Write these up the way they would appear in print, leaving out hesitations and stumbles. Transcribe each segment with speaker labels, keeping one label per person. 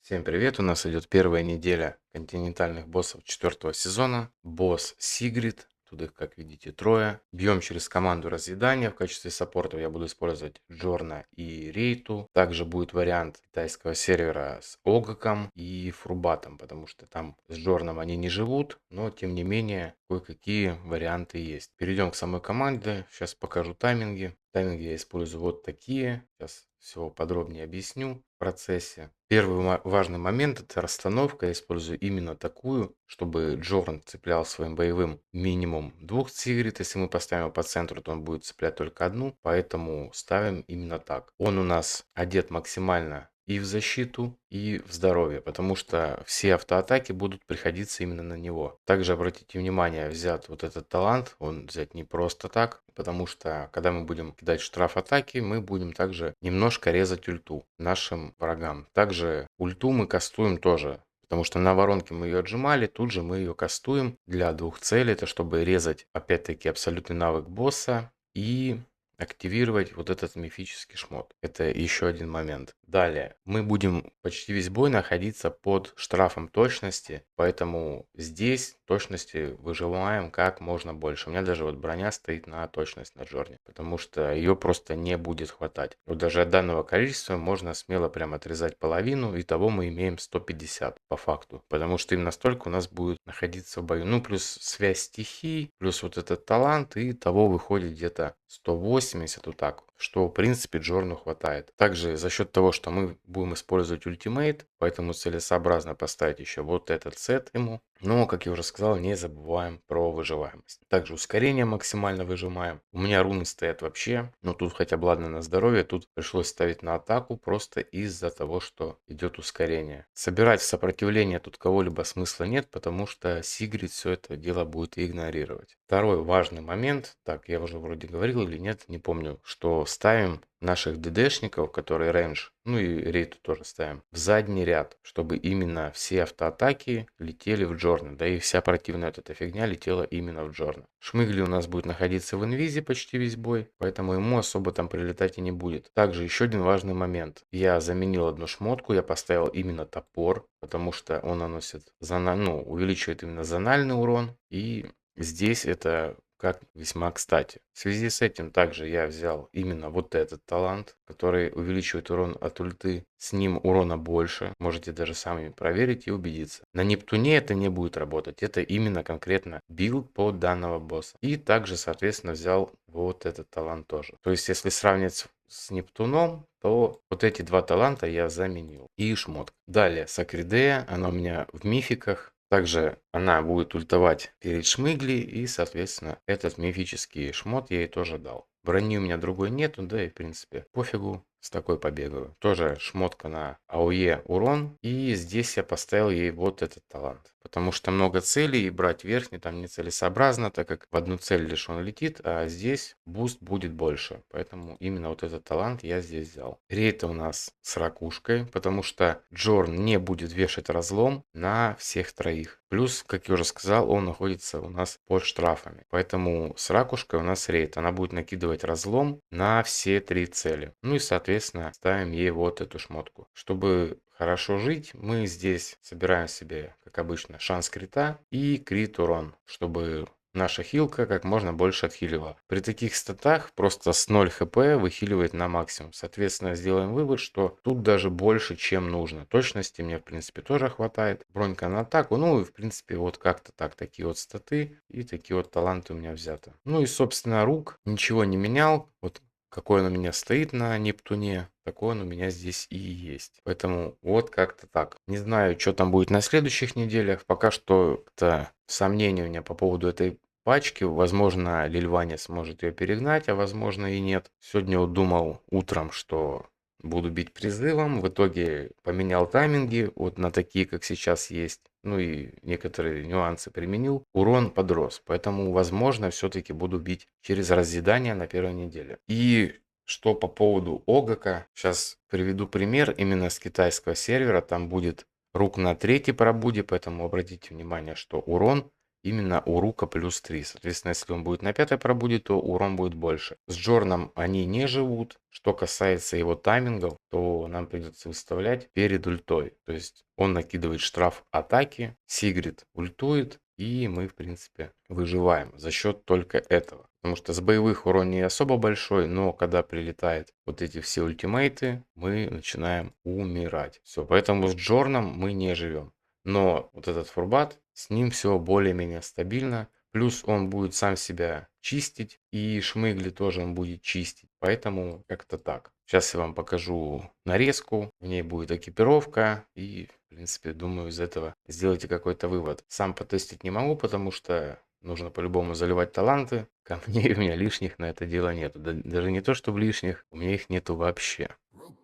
Speaker 1: Всем привет! У нас идет первая неделя континентальных боссов четвертого сезона. Босс Сигрид. Тут их, как видите, трое. Бьем через команду разъедания. В качестве саппорта я буду использовать Джорна и Рейту. Также будет вариант китайского сервера с Огаком и Фрубатом, потому что там с Джорном они не живут, но тем не менее кое-какие варианты есть. Перейдем к самой команде. Сейчас покажу тайминги. Тайминги я использую вот такие. Сейчас все подробнее объясню в процессе. Первый важный момент — это расстановка. Я использую именно такую, чтобы Джорн цеплял своим боевым минимум 2 Сигрид. Если мы поставим его по центру, то он будет цеплять только одну, поэтому ставим именно так. Он у нас одет максимально и в защиту, и в здоровье, потому что все автоатаки будут приходиться именно на него. Также обратите внимание, взят вот этот талант, он взять не просто так, потому что когда мы будем кидать штраф атаки, мы будем также немножко резать ульту нашим врагам. Также ульту мы кастуем тоже, потому что на воронке мы ее отжимали, тут же мы ее кастуем для двух целей. Это чтобы резать, опять-таки, абсолютный навык босса и активировать вот этот мифический шмот. Это еще один момент. Далее, мы будем почти весь бой находиться под штрафом точности, поэтому здесь точности выжимаем как можно больше. У меня даже вот броня стоит на точность на Джорне, потому что ее просто не будет хватать. Вот даже от данного количества можно смело прям отрезать половину, и того мы имеем 150 по факту, потому что именно столько у нас будет находиться в бою. Ну, плюс связь стихий, плюс вот этот талант, и того выходит где-то 180, вот так, что в принципе Джорну хватает. Также за счет того, что мы будем использовать ультимейт, поэтому целесообразно поставить еще вот этот сет ему. Но, как я уже сказал, не забываем про выживаемость. Также ускорение максимально выжимаем. У меня руны стоят вообще, но тут хотя бы ладно на здоровье, тут пришлось ставить на атаку просто из-за того, что идет ускорение. Собирать в сопротивление тут кого-либо смысла нет, потому что Сигрид все это дело будет игнорировать. Второй важный момент, так, я уже вроде говорил или нет, не помню, что ставим наших ДДшников, которые рейндж, ну и рейту тоже ставим, в задний ряд, чтобы именно все автоатаки летели в Джорна, да и вся противная вот эта фигня летела именно в Джорна. Шмыгли у нас будет находиться в инвизе почти весь бой, поэтому ему особо там прилетать и не будет. Также еще один важный момент. Я заменил одну шмотку, я поставил именно топор, потому что он наносит, увеличивает именно зональный урон, и здесь это как весьма кстати. В связи с этим также я взял именно вот этот талант, который увеличивает урон от ульты. С ним урона больше. Можете даже сами проверить и убедиться. На Нептуне это не будет работать. Это именно конкретно билд под данного босса. И также, соответственно, взял вот этот талант тоже. То есть, если сравнивать с Нептуном, то вот эти два таланта я заменил. И шмотка. Далее, Сакридея. Она у меня в мификах. Также она будет ультовать перед Шмыгли, и, соответственно, этот мифический шмот я ей тоже дал. Брони у меня другой нету, да и, в принципе, пофигу, с такой побегаю. Тоже шмотка на АОЕ урон, и здесь я поставил ей вот этот талант. Потому что много целей, и брать верхний там нецелесообразно, так как в одну цель лишь он летит, а здесь буст будет больше. Поэтому именно вот этот талант я здесь взял. Рейта у нас с ракушкой, потому что Джорн не будет вешать разлом на всех троих. Плюс, как я уже сказал, он находится у нас под штрафами. Поэтому с ракушкой у нас рейд. Она будет накидывать разлом на все три цели. Ну и, соответственно, ставим ей вот эту шмотку. Чтобы хорошо жить, мы здесь собираем себе, как обычно, шанс крита и крит урон, чтобы наша хилка как можно больше отхиливала. При таких статах просто с 0 хп выхиливает на максимум. Соответственно, сделаем вывод, что тут даже больше, чем нужно. Точности мне, в принципе, тоже хватает. Бронька на атаку. Ну и, в принципе, вот как-то так. Такие вот статы и такие вот таланты у меня взяты. Ну и, собственно, рук ничего не менял. Вот какой он у меня стоит на Нептуне, такой он у меня здесь и есть. Поэтому вот как-то так. Не знаю, что там будет на следующих неделях. Пока что это сомнения у меня по поводу этой пачки. Возможно, Лильвания сможет ее перегнать, а возможно и нет. Сегодня вот думал утром, что буду бить призывом. В итоге поменял тайминги вот на такие, как сейчас есть. Ну и некоторые нюансы применил. Урон подрос. Поэтому, возможно, все-таки буду бить через разъедание на первой неделе. И что по поводу Огака. Сейчас приведу пример именно с китайского сервера. Там будет рук на третьей пробуде. Поэтому обратите внимание, что урон именно у Рука плюс 3. Соответственно, если он будет на 5 пробуде, то урон будет больше. С Джорном они не живут. Что касается его таймингов, то нам придется выставлять перед ультой. То есть он накидывает штраф атаки, Сигрид ультует, и мы, в принципе, выживаем за счет только этого. Потому что с боевых урон не особо большой, но когда прилетает вот эти все ультимейты, мы начинаем умирать. Все, поэтому с Джорном мы не живем. Но вот этот фурбат, с ним все более-менее стабильно. Плюс он будет сам себя чистить, и шмыгли тоже он будет чистить. Поэтому как-то так. Сейчас я вам покажу нарезку, в ней будет экипировка, и, в принципе, думаю, из этого сделайте какой-то вывод. Сам потестить не могу, потому что нужно по-любому заливать таланты. Камней у меня лишних на это дело нету. Даже не то, чтобы лишних, у меня их нету вообще.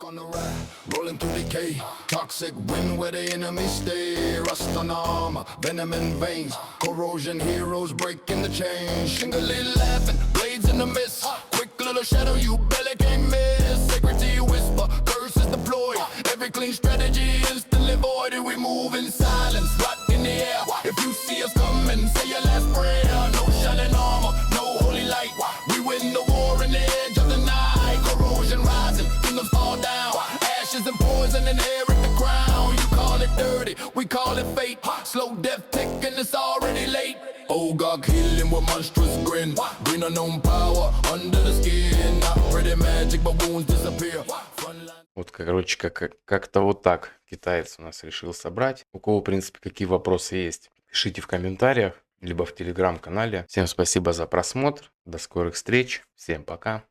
Speaker 2: On the ride, rolling through decay. Toxic wind where the enemy stay. Rust on armor, venom in veins. Corrosion heroes breaking the chain. Shingly laughing, blades in the mist. Quick little shadow you barely can miss. Security whisper, curses deployed. Every clean strategy instantly voided. We move in silence, right in the air. If you see us coming, say your last prayer. No shining armor, no holy light. We win the war in the edge of the night. Corrosion rising, kingdoms fall down. Ashes and poison inherit the crown. You call it dirty, we call it fate. Slow death ticking, it's already late. Oh God, healing with monstrous grin. Green unknown power under the skin. Not pretty magic, but wounds disappear.
Speaker 1: Вот, короче, как-то вот так китаец у нас решил собрать. У кого, в принципе, какие вопросы есть, пишите в комментариях, либо в телеграм-канале. Всем спасибо за просмотр. До скорых встреч. Всем пока.